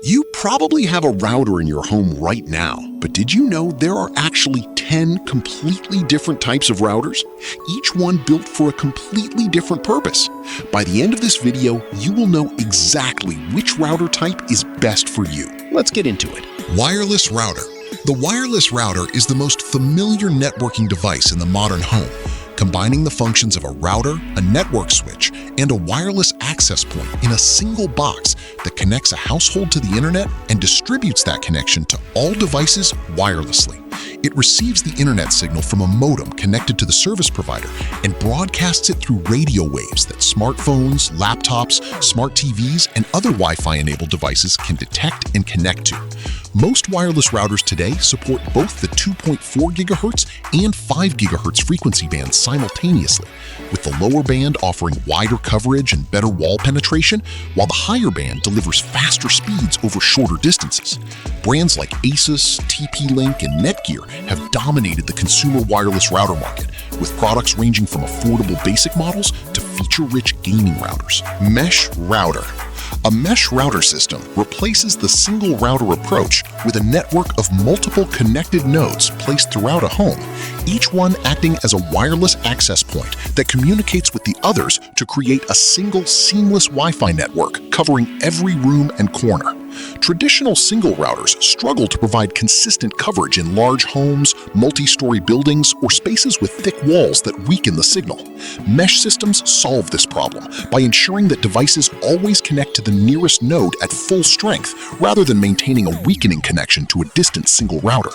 You probably have a router in your home right now, but did you know there are actually 10 completely different types of routers, each one built for a completely different purpose? By the end of this video, you will know exactly which router type is best for you. Let's get into it. Wireless router. The wireless router is the most familiar networking device in the modern home, combining the functions of a router, a network switch, and a wireless access point in a single box that connects a household to the internet and distributes that connection to all devices wirelessly. It receives the internet signal from a modem connected to the service provider and broadcasts it through radio waves that smartphones, laptops, smart TVs, and other Wi-Fi-enabled devices can detect and connect to. Most wireless routers today support both the 2.4 GHz and 5 GHz frequency bands simultaneously, with the lower band offering wider coverage and better wall penetration, while the higher band delivers faster speeds over shorter distances. Brands like Asus, TP-Link, and Netgear have dominated the consumer wireless router market, with products ranging from affordable basic models to feature-rich gaming routers. Mesh router. A mesh router system replaces the single router approach with a network of multiple connected nodes placed throughout a home, each one acting as a wireless access point that communicates with the others to create a single seamless Wi-Fi network covering every room and corner. Traditional single routers struggle to provide consistent coverage in large homes, multi-story buildings, or spaces with thick walls that weaken the signal. Mesh systems solve this problem by ensuring that devices always connect to the nearest node at full strength rather than maintaining a weakening connection to a distant single router.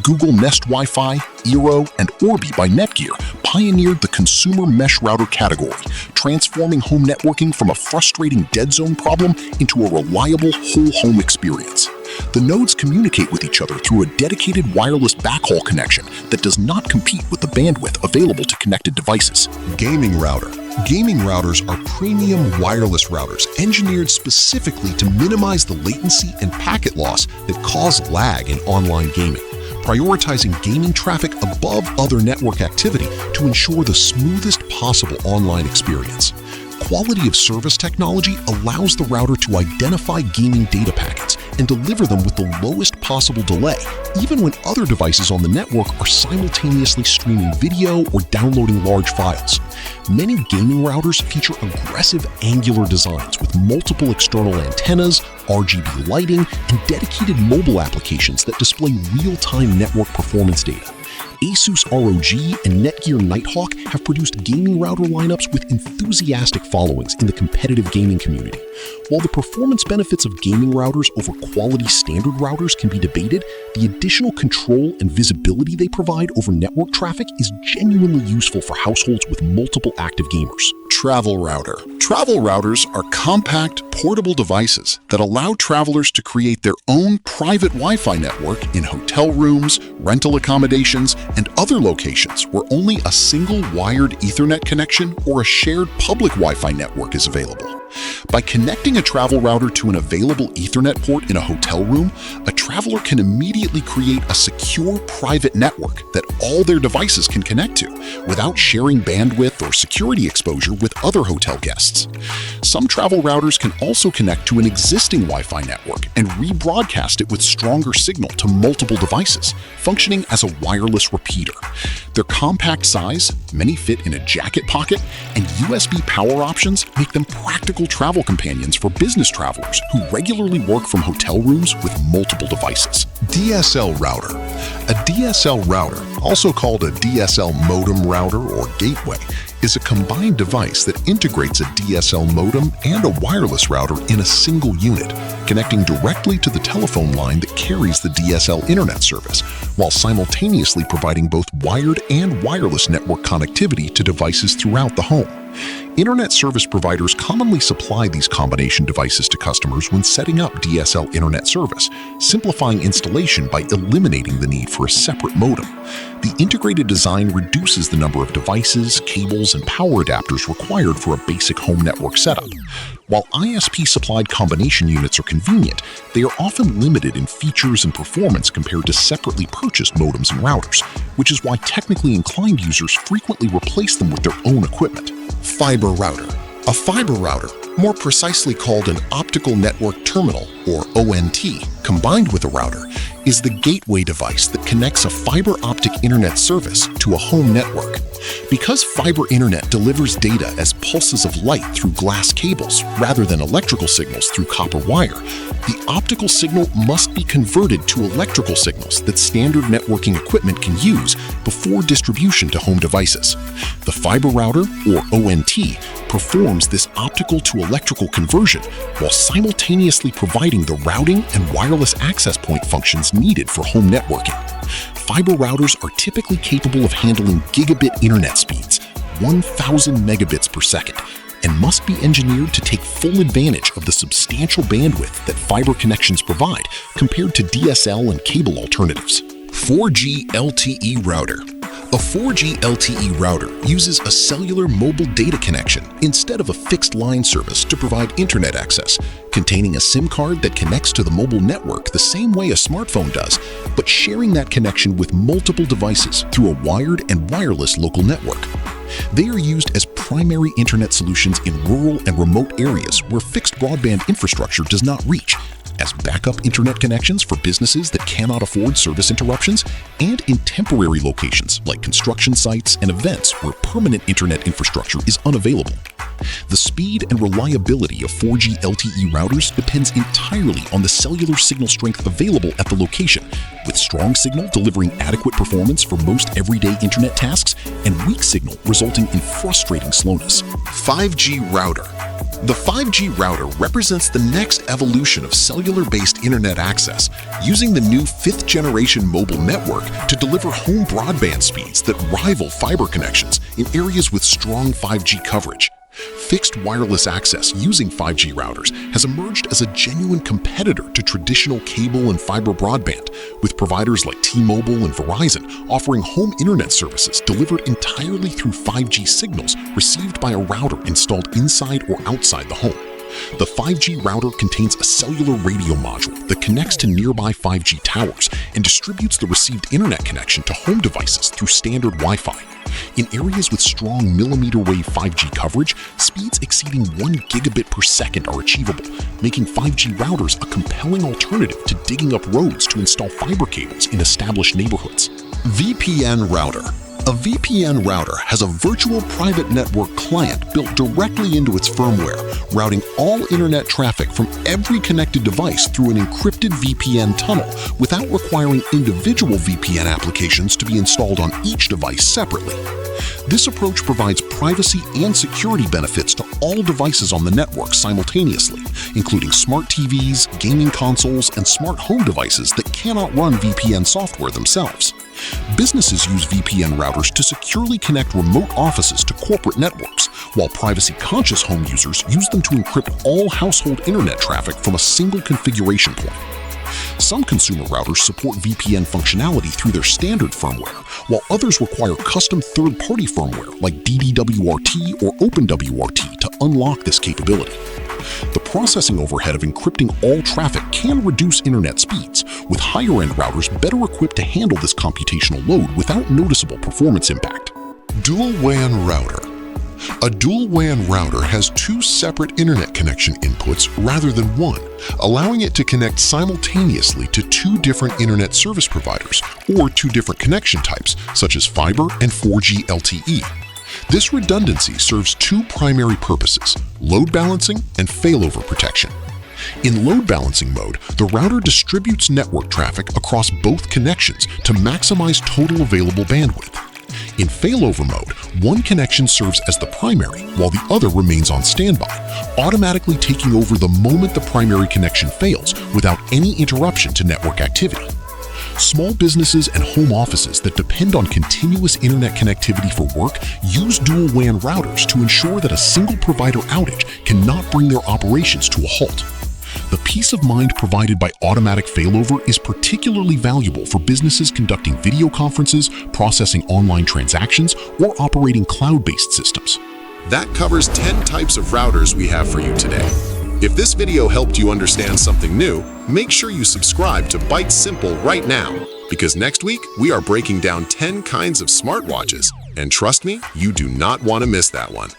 Google Nest Wi-Fi, Eero, and Orbi by Netgear pioneered the consumer mesh router category, transforming home networking from a frustrating dead zone problem into a reliable whole home experience. The nodes communicate with each other through a dedicated wireless backhaul connection that does not compete with the bandwidth available to connected devices. Gaming router. Gaming routers are premium wireless routers engineered specifically to minimize the latency and packet loss that cause lag in online gaming, prioritizing gaming traffic above other network activity to ensure the smoothest possible online experience. Quality of service technology allows the router to identify gaming data packets and deliver them with the lowest possible delay, even when other devices on the network are simultaneously streaming video or downloading large files. Many gaming routers feature aggressive angular designs with multiple external antennas, RGB lighting, and dedicated mobile applications that display real-time network performance data. Asus ROG and Netgear Nighthawk have produced gaming router lineups with enthusiastic followings in the competitive gaming community. While the performance benefits of gaming routers over quality standard routers can be debated, the additional control and visibility they provide over network traffic is genuinely useful for households with multiple active gamers. Travel router. Travel routers are compact, portable devices that allow travelers to create their own private Wi-Fi network in hotel rooms, rental accommodations, and other locations where only a single wired Ethernet connection or a shared public Wi-Fi network is available. By connecting a travel router to an available Ethernet port in a hotel room, a traveler can immediately create a secure private network that all their devices can connect to, without sharing bandwidth or security exposure with other hotel guests. Some travel routers can also connect to an existing Wi-Fi network and rebroadcast it with stronger signal to multiple devices, functioning as a wireless repeater. Their compact size, many fit in a jacket pocket, and USB power options make them practical travel companions for business travelers who regularly work from hotel rooms with multiple devices. DSL router. A DSL router, also called a DSL modem router or gateway, is a combined device that integrates a DSL modem and a wireless router in a single unit, connecting directly to the telephone line that carries the DSL internet service, while simultaneously providing both wired and wireless network connectivity to devices throughout the home. Internet service providers commonly supply these combination devices to customers when setting up DSL internet service, simplifying installation by eliminating the need for a separate modem. The integrated design reduces the number of devices, cables, and power adapters required for a basic home network setup. While ISP-supplied combination units are convenient, they are often limited in features and performance compared to separately purchased modems and routers, which is why technically inclined users frequently replace them with their own equipment. Fiber router. A fiber router, more precisely called an optical network terminal, or ONT, combined with a router, is the gateway device that connects a fiber optic internet service to a home network. Because fiber internet delivers data as pulses of light through glass cables rather than electrical signals through copper wire, the optical signal must be converted to electrical signals that standard networking equipment can use before distribution to home devices. The fiber router, or ONT, performs this optical to electrical conversion while simultaneously providing the routing and wireless access point functions needed for home networking. Fiber routers are typically capable of handling gigabit internet speeds, 1,000 megabits per second, and must be engineered to take full advantage of the substantial bandwidth that fiber connections provide compared to DSL and cable alternatives. 4G LTE Router. A 4G LTE router uses a cellular mobile data connection instead of a fixed line service to provide internet access, containing a SIM card that connects to the mobile network the same way a smartphone does, but sharing that connection with multiple devices through a wired and wireless local network. They are used as primary internet solutions in rural and remote areas where fixed broadband infrastructure does not reach, as backup internet connections for businesses that cannot afford service interruptions, and in temporary locations like construction sites and events where permanent internet infrastructure is unavailable. The speed and reliability of 4G LTE routers depends entirely on the cellular signal strength available at the location, with strong signal delivering adequate performance for most everyday internet tasks and weak signal resulting in frustrating slowness. 5G Router. The 5G router represents the next evolution of cellular-based internet access, using the new 5th-generation mobile network to deliver home broadband speeds that rival fiber connections in areas with strong 5G coverage. Fixed wireless access using 5G routers has emerged as a genuine competitor to traditional cable and fiber broadband, with providers like T-Mobile and Verizon offering home internet services delivered entirely through 5G signals received by a router installed inside or outside the home. The 5G router contains a cellular radio module that connects to nearby 5G towers and distributes the received internet connection to home devices through standard Wi-Fi. In areas with strong millimeter-wave 5G coverage, speeds exceeding 1 gigabit per second are achievable, making 5G routers a compelling alternative to digging up roads to install fiber cables in established neighborhoods. VPN Router. A VPN router has a virtual private network client built directly into its firmware, routing all internet traffic from every connected device through an encrypted VPN tunnel without requiring individual VPN applications to be installed on each device separately. This approach provides privacy and security benefits to all devices on the network simultaneously, including smart TVs, gaming consoles, and smart home devices that cannot run VPN software themselves. Businesses use VPN routers to securely connect remote offices to corporate networks, while privacy-conscious home users use them to encrypt all household internet traffic from a single configuration point. Some consumer routers support VPN functionality through their standard firmware, while others require custom third-party firmware like DDWRT or OpenWRT to unlock this capability. The processing overhead of encrypting all traffic can reduce internet speeds, with higher-end routers better equipped to handle this computational load without noticeable performance impact. Dual WAN Router. A dual WAN router has two separate internet connection inputs rather than one, allowing it to connect simultaneously to two different internet service providers or two different connection types, such as fiber and 4G LTE. This redundancy serves two primary purposes: load balancing and failover protection. In load balancing mode, the router distributes network traffic across both connections to maximize total available bandwidth. In failover mode, one connection serves as the primary while the other remains on standby, automatically taking over the moment the primary connection fails without any interruption to network activity. Small businesses and home offices that depend on continuous internet connectivity for work use dual WAN routers to ensure that a single provider outage cannot bring their operations to a halt. The peace of mind provided by automatic failover is particularly valuable for businesses conducting video conferences, processing online transactions, or operating cloud-based systems. That covers 10 types of routers we have for you today. If this video helped you understand something new, make sure you subscribe to ByteSimple right now, because next week we are breaking down 10 kinds of smartwatches, and trust me, you do not want to miss that one.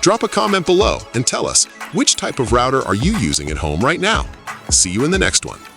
Drop a comment below and tell us which type of router are you using at home right now. See you in the next one.